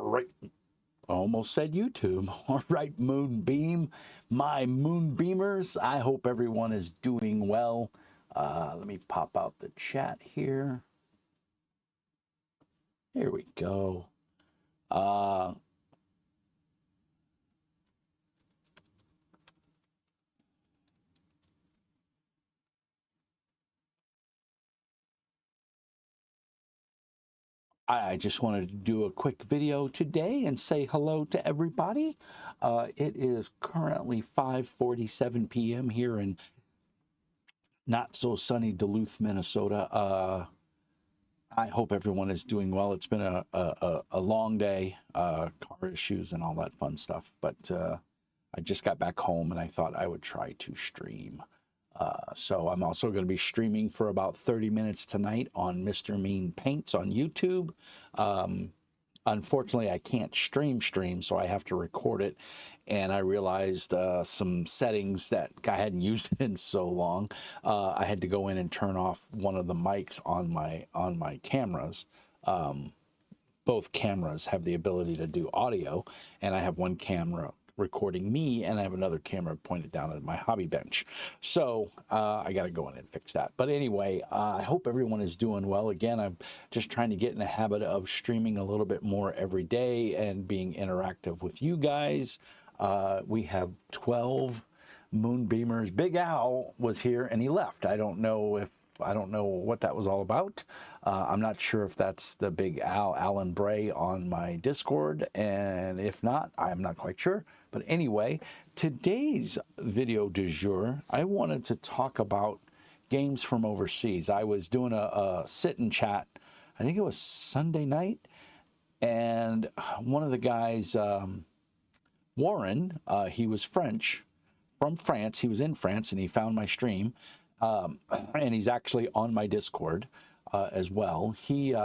right. Almost said YouTube. All right, Moonbeam, my Moonbeamers. I hope everyone is doing well. Let me pop out the chat here. Here we go. I just wanted to do a quick video today and say hello to everybody. It is currently 5:47 p.m. here in not so sunny Duluth, Minnesota. I hope everyone is doing well. It's been a long day, car issues and all that fun stuff. But I just got back home and I thought I would try to stream. So I'm also going to be streaming for about 30 minutes tonight on Mr. Mean Paints on YouTube. Unfortunately, I can't stream, so I have to record it. And I realized some settings that I hadn't used in so long. I had to go in and turn off one of the mics on my cameras. Both cameras have the ability to do audio, and I have one camera recording me, and I have another camera pointed down at my hobby bench. So I got to go in and fix that. But anyway, I hope everyone is doing well. Again, I'm just trying to get in the habit of streaming a little bit more every day and being interactive with you guys. We have 12 Moonbeamers. Big Al was here and he left. I don't know what that was all about. I'm not sure if that's the Big Al, Alan Bray on my Discord, and if not, I'm not quite sure. But anyway, today's video du jour, I wanted to talk about games from overseas. I was doing a sit and chat, I think it was Sunday night, and one of the guys, Warren, he was French, from France. He was in France, and he found my stream, and he's actually on my Discord as well. He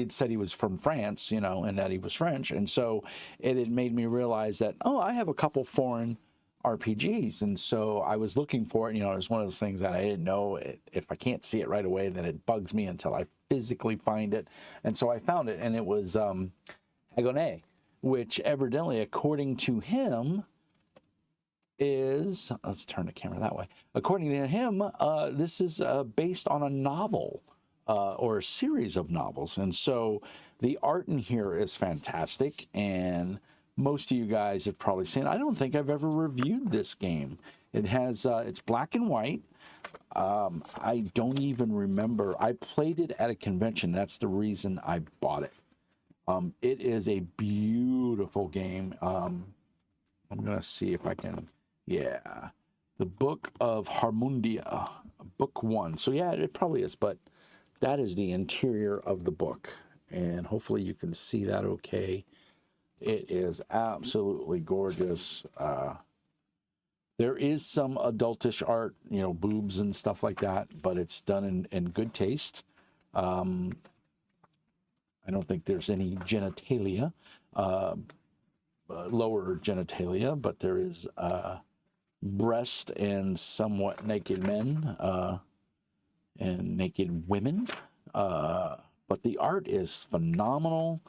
had said he was from France, you know, and that he was French. And so it had made me realize that, oh, I have a couple foreign RPGs. And so I was looking for it. You know, it was one of those things that I didn't know. If I can't see it right away, then it bugs me until I physically find it. And so I found it, and it was Hagonet, which evidently, according to him, is, let's turn the camera that way. According to him, this is based on a novel. Or a series of novels. And so the art in here is fantastic, and most of you guys have probably seen it. I don't think I've ever reviewed this game. It has, it's black and white. I don't even remember. I played it at a convention. That's the reason I bought it. It is a beautiful game. I'm going to see if I can, yeah. The Book of Harmundia, book 1. So yeah, it probably is, but that is the interior of the book, and hopefully you can see that okay. It is absolutely gorgeous. There is some adultish art, you know, boobs and stuff like that, but it's done in good taste. I don't think there's any genitalia, lower genitalia, but there is breast and somewhat naked men. And naked women, but the art is phenomenal,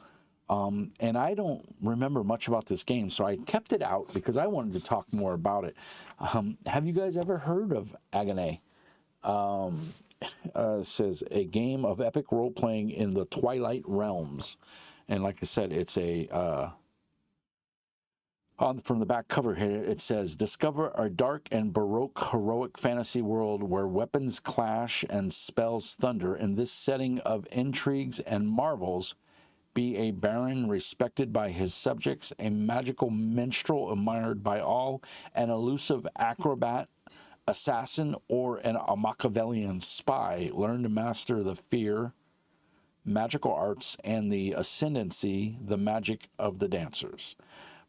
and I don't remember much about this game, so I kept it out because I wanted to talk more about it. Have you guys ever heard of Hagonet? It says a game of epic role-playing in the Twilight Realms, and like I said, it's a from the back cover here, it says, discover a dark and baroque heroic fantasy world where weapons clash and spells thunder. In this setting of intrigues and marvels, be a baron respected by his subjects, a magical minstrel admired by all, an elusive acrobat, assassin, or a Machiavellian spy. Learn to master the fear, magical arts, and the ascendancy, the magic of the dancers.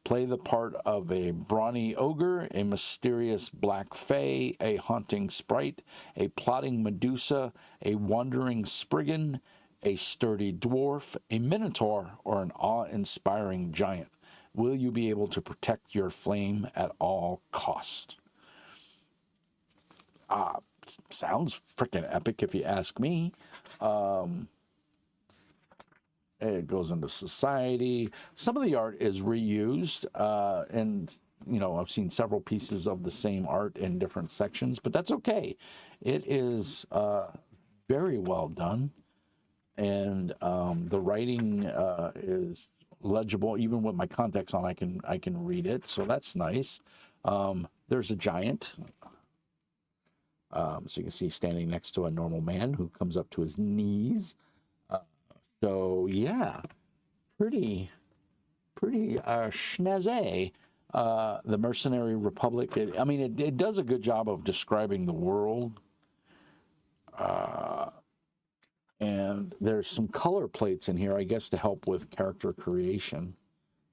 Play the part of a brawny ogre, a mysterious black fae, a haunting sprite, a plotting Medusa, a wandering spriggan, a sturdy dwarf, a minotaur, or an awe-inspiring giant. Will you be able to protect your flame at all cost? Sounds freaking epic if you ask me. it goes into society. Some of the art is reused, and I've seen several pieces of the same art in different sections, but that's okay. It is very well done, and the writing is legible. Even with my context on, I can read it, so that's nice. There's a giant. So you can see standing next to a normal man who comes up to his knees. So yeah, pretty schnazzy. The Mercenary Republic. It does a good job of describing the world. And there's some color plates in here, I guess, to help with character creation.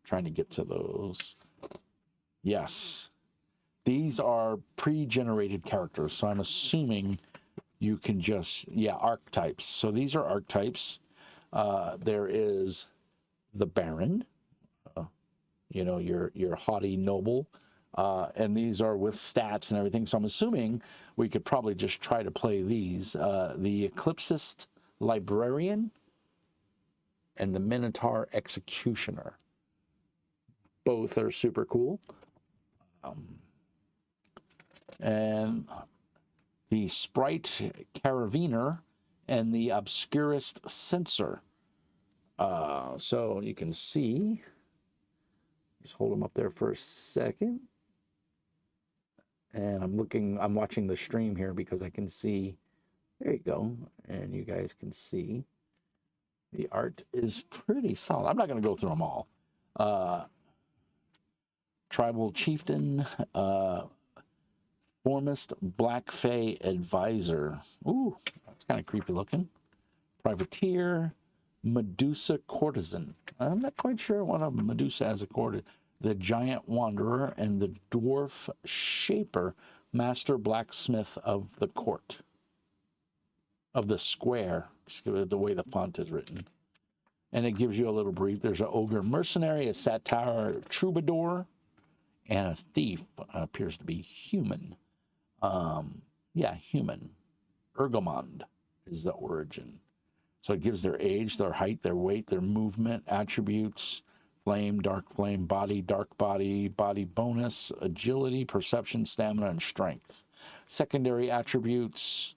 Trying to get to those. Yes. These are pre-generated characters, so I'm assuming you can just, archetypes. So these are archetypes. There is the Baron, your haughty noble, and these are with stats and everything. So I'm assuming we could probably just try to play these. The Eclipsist Librarian and the Minotaur Executioner. Both are super cool. And the Sprite Carabiner and the Obscurist Censor. So you can see, just hold them up there for a second. And I'm watching the stream here because I can see, there you go. And you guys can see the art is pretty solid. I'm not going to go through them all. Tribal Chieftain, Formist Black Fey Advisor. Ooh, that's kind of creepy looking. Privateer, Medusa Courtesan. I'm not quite sure what a Medusa has a courtesan. The Giant Wanderer and the Dwarf Shaper, Master Blacksmith of the Court. Of the Square, the way the font is written. And it gives you a little brief. There's an Ogre Mercenary, a Satyr Troubadour, and a Thief. Appears to be human. Human. Ergomond is the origin. So it gives their age, their height, their weight, their movement, attributes, flame, dark flame, body, dark body, body bonus, agility, perception, stamina, and strength. Secondary attributes,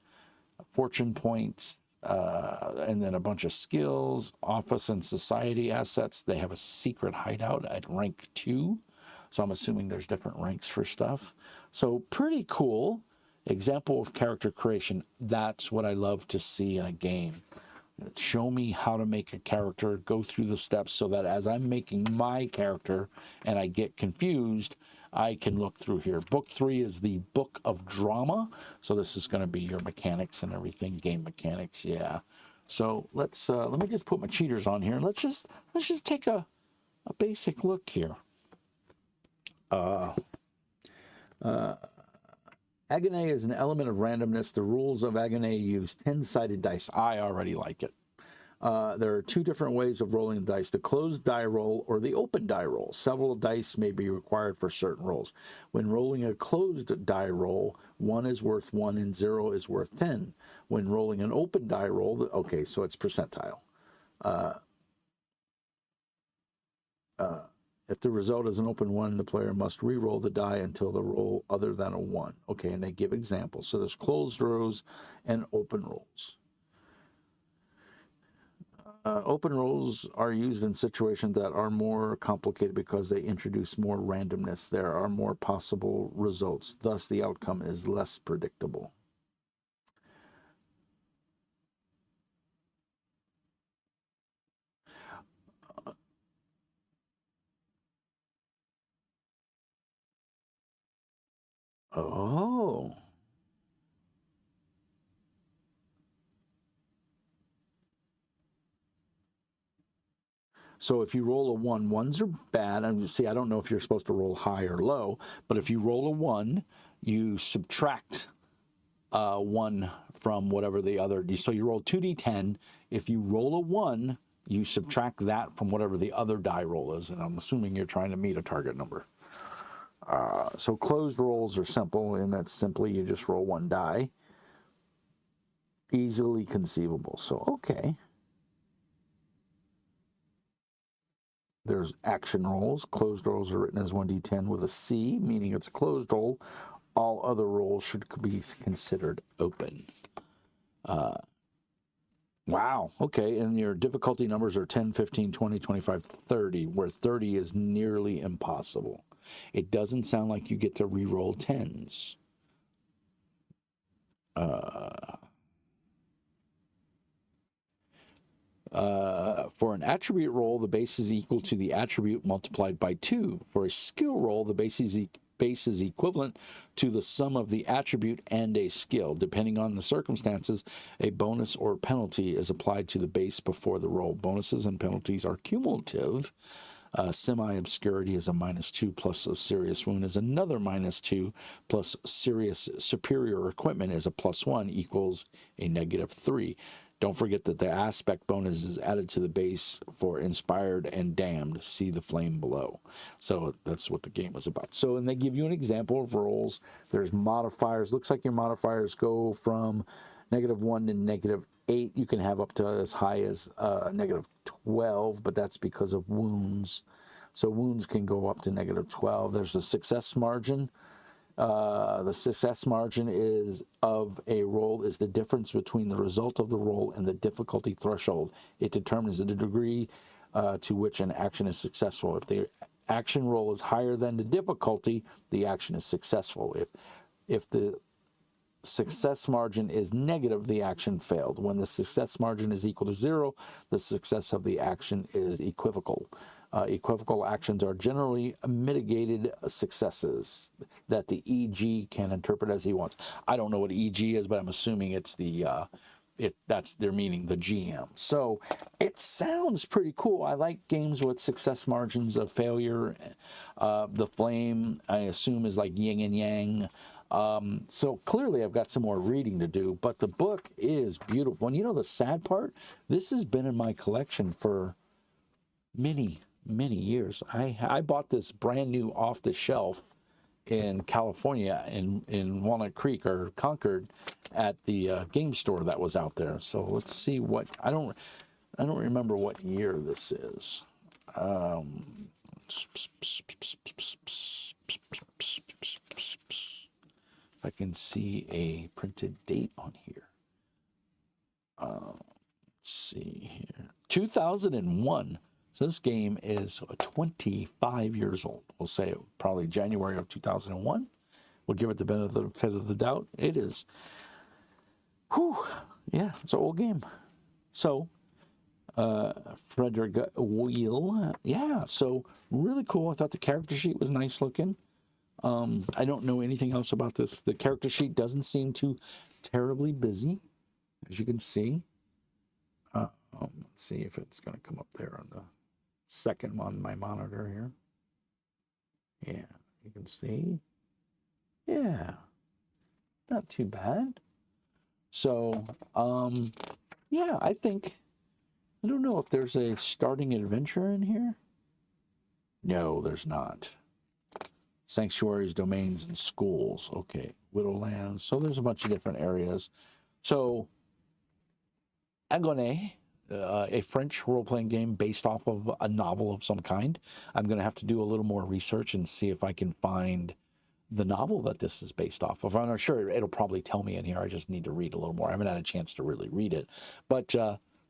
fortune points, and then a bunch of skills, office and society assets. They have a secret hideout at rank 2. So I'm assuming there's different ranks for stuff. So pretty cool example of character creation. That's what I love to see in a game. Show me how to make a character, go through the steps so that as I'm making my character and I get confused, I can look through here. Book 3 is the Book of Drama. So this is going to be your mechanics and everything, game mechanics. Yeah. So let me just put my cheaters on here. Let's just take a basic look here. Agony is an element of randomness. The rules of Agony use 10-sided dice. I already like it. There are 2 different ways of rolling the dice, the closed die roll or the open die roll. Several dice may be required for certain rolls. When rolling a closed die roll, 1 is worth 1 and 0 is worth 10. When rolling an open die roll, okay, so it's percentile. If the result is an open 1, the player must re-roll the die until the roll other than a 1. Okay, and they give examples. So there's closed rolls and open rolls. Open rolls are used in situations that are more complicated because they introduce more randomness. There are more possible results. Thus, the outcome is less predictable. Oh. So if you roll a 1, 1s are bad. And see, I don't know if you're supposed to roll high or low, but if you roll a 1, you subtract 1 from whatever the other. So you roll 2d10. If you roll a 1, you subtract that from whatever the other die roll is. And I'm assuming you're trying to meet a target number. So closed rolls are simple, and that's simply you just roll 1 die. Easily conceivable. So, okay. There's action rolls. Closed rolls are written as 1d10 with a C, meaning it's a closed roll. All other rolls should be considered open. Wow. Okay. And your difficulty numbers are 10, 15, 20, 25, 30, where 30 is nearly impossible. It doesn't sound like you get to re-roll 10s. For an attribute roll, the base is equal to the attribute multiplied by 2. For a skill roll, the base is equivalent to the sum of the attribute and a skill. Depending on the circumstances, a bonus or penalty is applied to the base before the roll. Bonuses and penalties are cumulative. Semi-obscurity is a -2 plus a serious wound is another -2 plus serious superior equipment is a +1 equals a -3. Don't forget that the aspect bonus is added to the base for inspired and damned. See the flame below. So that's what the game was about. So, and they give you an example of rolls. There's modifiers. Looks like your modifiers go from -1 to -8. You can have up to as high as -12, but that's because of wounds. So wounds can go up to -12. There's a success margin. The success margin is of a roll is the difference between the result of the roll and the difficulty threshold. It determines the degree to which an action is successful. If the action roll is higher than the difficulty, the action is successful. If the success margin is negative, the action failed. When the success margin is equal to 0, the success of the action is equivocal. Equivocal actions are generally mitigated successes that the EG can interpret as he wants. I don't know what EG is, but I'm assuming it's that's their meaning, the GM. So it sounds pretty cool. I like games with success margins of failure. The flame, I assume, is like yin and yang. So clearly I've got some more reading to do, but the book is beautiful. And you know the sad part? This has been in my collection for many years. I bought this brand new off the shelf in California in Walnut Creek or Concord at the game store that was out there. So let's see what I don't remember what year this is. If I can see a printed date on here. Let's see here. 2001. So this game is 25 years old. We'll say probably January of 2001. We'll give it the benefit of the doubt. It is, yeah, it's an old game. So, Frederick Wheel, yeah, so really cool. I thought the character sheet was nice looking. I don't know anything else about this. The character sheet doesn't seem too terribly busy, as you can see. Let's see if it's going to come up there on the second on my monitor here. Yeah, you can see. Yeah, not too bad. So, yeah, I don't know if there's a starting adventure in here. No, there's not. Sanctuaries, domains, and schools. Okay, Widowlands. So there's a bunch of different areas. So, Agoné, a French role-playing game based off of a novel of some kind. I'm going to have to do a little more research and see if I can find the novel that this is based off of. I'm not sure. It'll probably tell me in here. I just need to read a little more. I haven't had a chance to really read it. But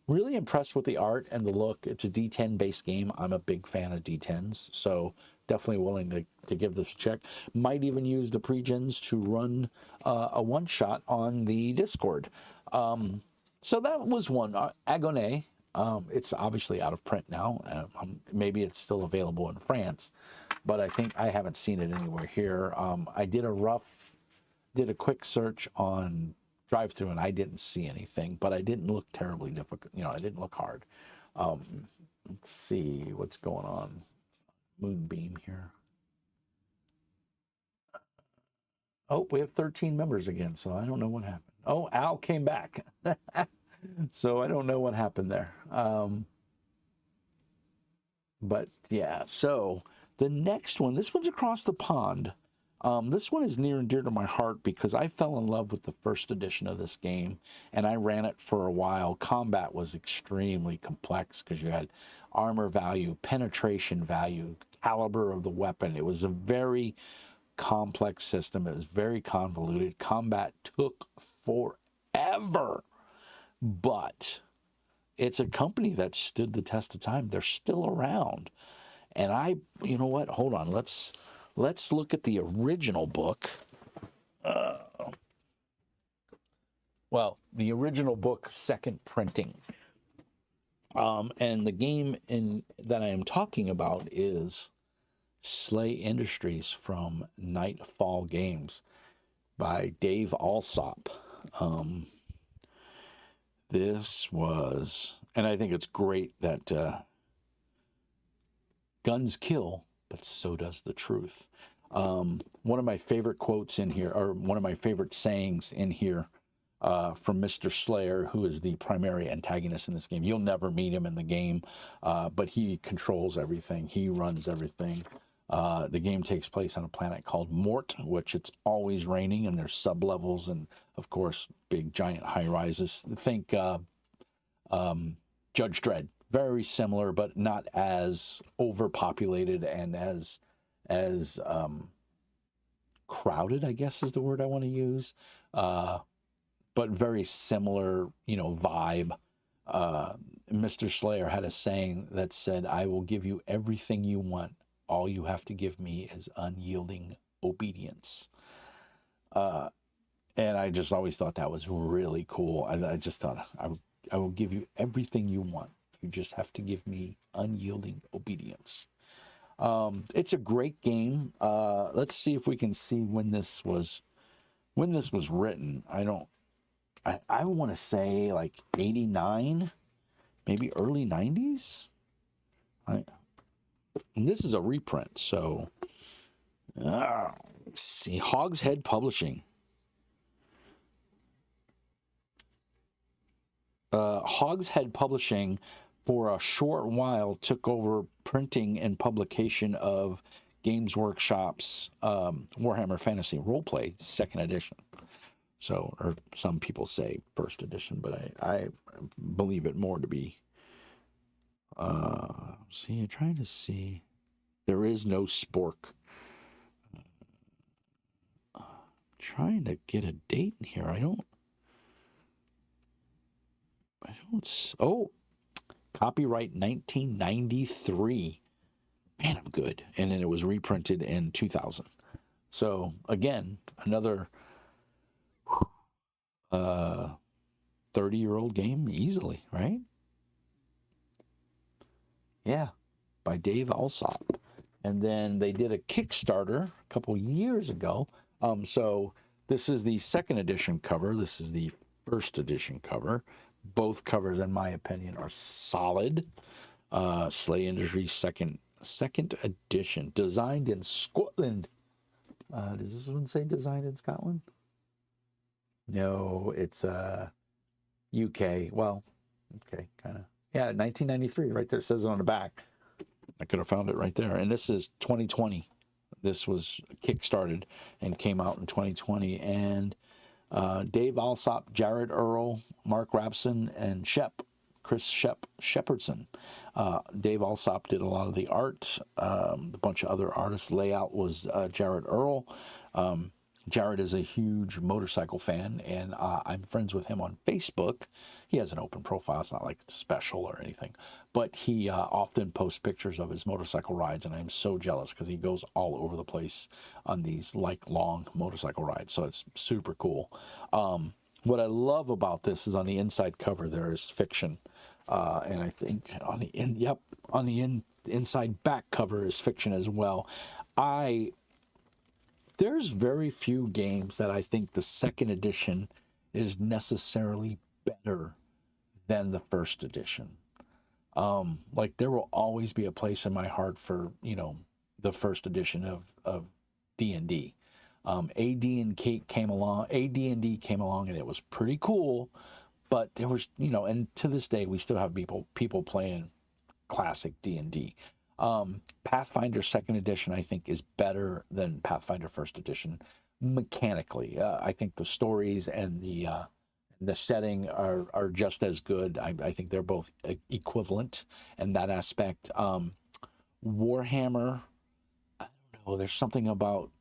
really impressed with the art and the look. It's a D10-based game. I'm a big fan of D10s, so definitely willing to give this a check. Might even use the pre-gens to run a one-shot on the Discord. So that was one. Agoné. It's obviously out of print now. Maybe it's still available in France, but I think I haven't seen it anywhere here. I did a quick search on drive-through and I didn't see anything, but I didn't look terribly difficult. You know, I didn't look hard. Let's see what's going on. Moonbeam here. Oh, we have 13 members again, so I don't know what happened. Oh, Al came back. So I don't know what happened there. But yeah, so the next one, this one's across the pond. This one is near and dear to my heart because I fell in love with the first edition of this game, and I ran it for a while. Combat was extremely complex because you had armor value, penetration value, caliber of the weapon. It was a very complex system. It was very convoluted. Combat took forever, but it's a company that stood the test of time. They're still around. And you know what? Hold on. Let's look at the original book. Well, the original book, second printing. And the game that I am talking about is Slay Industries from Nightfall Games by Dave Alsop. This was, and I think it's great that guns kill, but so does the truth. One of my favorite quotes in here, or one of my favorite sayings in here, from Mr. Slayer, who is the primary antagonist in this game. You'll never meet him in the game, but he controls everything. He runs everything. The game takes place on a planet called Mort, which it's always raining, and there's sub-levels and, of course, big, giant high-rises. Think Judge Dredd. Very similar, but not as overpopulated and as crowded, I guess is the word I want to use. But very similar, vibe. Mr. Slayer had a saying that said, "I will give you everything you want. All you have to give me is unyielding obedience." And I just always thought that was really cool. I just thought, I will give you everything you want. You just have to give me unyielding obedience. It's a great game. Let's see if we can see when this was written. I want to say like 89, maybe early 90s. And this is a reprint, so let's see. Hogshead Publishing. Hogshead Publishing, for a short while, took over printing and publication of Games Workshop's Warhammer Fantasy Roleplay 2nd edition. So, or some people say 1st edition, but I believe it more to be. See, I'm trying to see. There is no spork. Trying to get a date in here. I don't. Oh, copyright 1993. Man, I'm good. And then it was reprinted in 2000. So again, another 30-year-old game easily, right? Yeah, by Dave Alsop. And then they did a Kickstarter a couple years ago. So this is the 2nd edition cover. This is the 1st edition cover. Both covers, in my opinion, are solid. Slay Industries second edition, designed in Scotland. Does this one say designed in Scotland? No, it's UK. Well, okay, kind of. Yeah, 1993, right there. It says it on the back. I could have found it right there. And this is 2020. This was kickstarted and came out in 2020. And Dave Alsop, Jared Earl, Mark Rapson, and Chris Shepherdson. Dave Alsop did a lot of the art. A bunch of other artists. Layout was Jared Earl. Jared is a huge motorcycle fan, and I'm friends with him on Facebook. He has an open profile. It's not like it's special or anything, but he often posts pictures of his motorcycle rides, and I'm so jealous because he goes all over the place on these long motorcycle rides. So it's super cool. What I love about this is on the inside cover there is fiction, and I think on the inside back cover is fiction as well. There's very few games that I think the 2nd edition is necessarily better than the 1st edition. Like there will always be a place in my heart for, the 1st edition of D&D. AD&D came along and it was pretty cool, but there was, and to this day we still have people playing classic D&D. Pathfinder Second Edition, I think, is better than Pathfinder First Edition mechanically. I think the stories and the setting are just as good. I think they're both equivalent in that aspect. Warhammer, I don't know. There's something about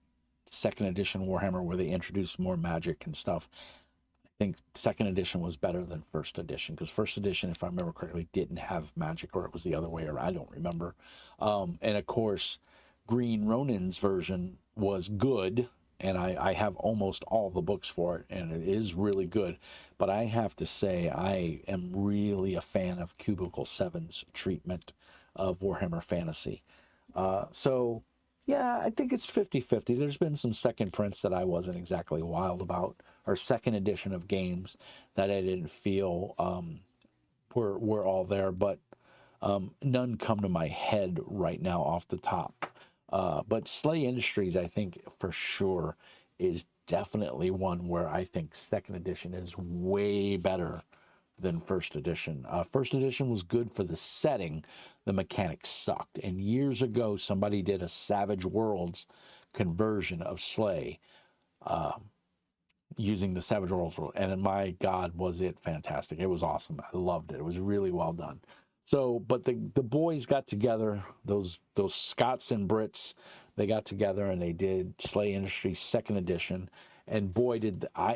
Second Edition Warhammer where they introduce more magic and stuff. I think Second Edition was better than First Edition because First Edition, if I remember correctly, didn't have magic, or it was the other way around. I don't remember. And of course, Green Ronin's version was good, and I have almost all the books for it, and it is really good. But I have to say, I am really a fan of Cubicle 7's treatment of Warhammer Fantasy. So, yeah, I think it's 50-50. There's been some second prints that I wasn't exactly wild about, or second edition of games that I didn't feel were all there, but none come to my head right now off the top. But Slay Industries, I think for sure, is definitely one where I think second edition is way better than first edition. First edition was good for the setting. The mechanics sucked. And years ago, somebody did a Savage Worlds conversion of Slay using the Savage Worlds rule. And my God, was it fantastic. It was awesome. I loved it. It was really well done. So, but the boys got together, those Scots and Brits, they got together and they did Slay Industries second edition. And boy,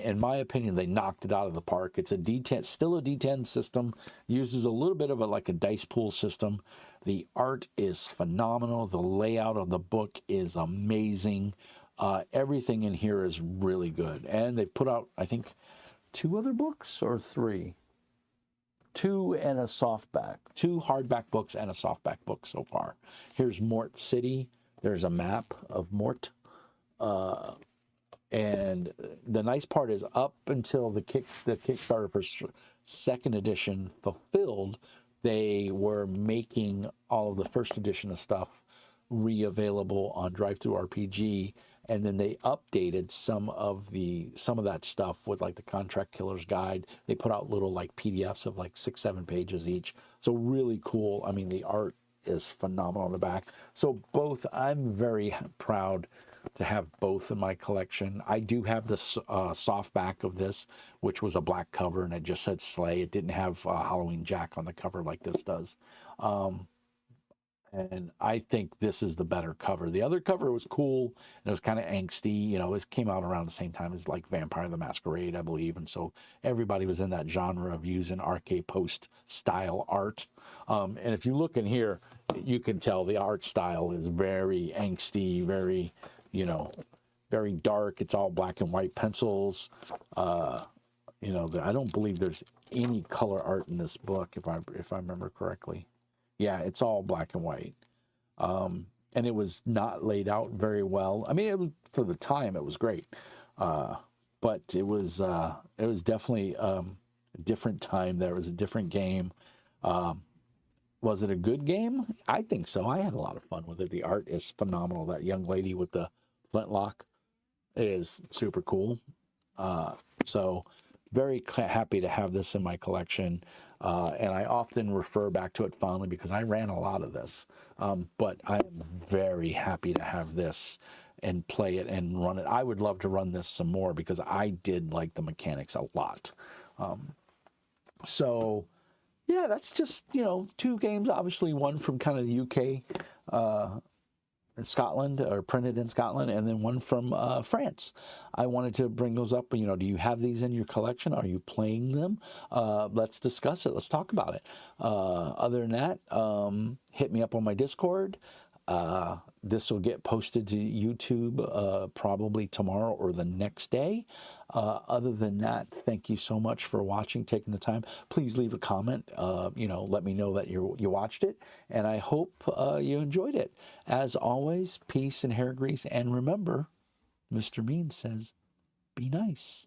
in my opinion, they knocked it out of the park. It's a D10, still a D10 system, uses a little bit of like a dice pool system. The art is phenomenal. The layout of the book is amazing. Everything in here is really good. And they've put out, I think, 2 other books or 3. 2 and a softback, 2 hardback books and a softback book so far. Here's Mort City. There's a map of Mort. And the nice part is up until the Kickstarter for second edition fulfilled, they were making all of the first edition of stuff re-available on DriveThruRPG, and then they updated some of that stuff with like the Contract Killer's Guide. They put out little like PDFs of like 6-7 pages each. So really cool. I mean, the art is phenomenal on the back. So both, I'm very proud to have both in my collection. I do have the soft back of this, which was a black cover, and it just said Slay. It didn't have Halloween Jack on the cover like this does. And I think this is the better cover. The other cover was cool, and it was kind of angsty. You know, it came out around the same time as like Vampire the Masquerade, I believe. And so everybody was in that genre of using arcade post style art. And if you look in here, you can tell the art style is very angsty, very, you know, very dark. It's all black and white pencils. You know, I don't believe there's any color art in this book, if I remember correctly. Yeah, it's all black and white. And it was not laid out very well. I mean, it was, for the time, it was great. But it was definitely a different time. There was a different game. Was it a good game? I think so. I had a lot of fun with it. The art is phenomenal. That young lady with the flintlock is super cool. So very happy to have this in my collection. And I often refer back to it fondly because I ran a lot of this. But I'm very happy to have this and play it and run it. I would love to run this some more because I did like the mechanics a lot. So yeah, that's just, you know, 2 games, obviously one from kind of the UK, in Scotland, or printed in Scotland, and then one from France. I wanted to bring those up. You know, do you have these in your collection? Are you playing them? Let's discuss it. Let's talk about it. Other than that, hit me up on my Discord. This will get posted to YouTube probably tomorrow or the next day. Other than that, thank you so much for watching, taking the time. Please leave a comment. You know, let me know that you watched it, and I hope you enjoyed it. As always, peace and hair grease, and remember, Mr. Bean says, be nice.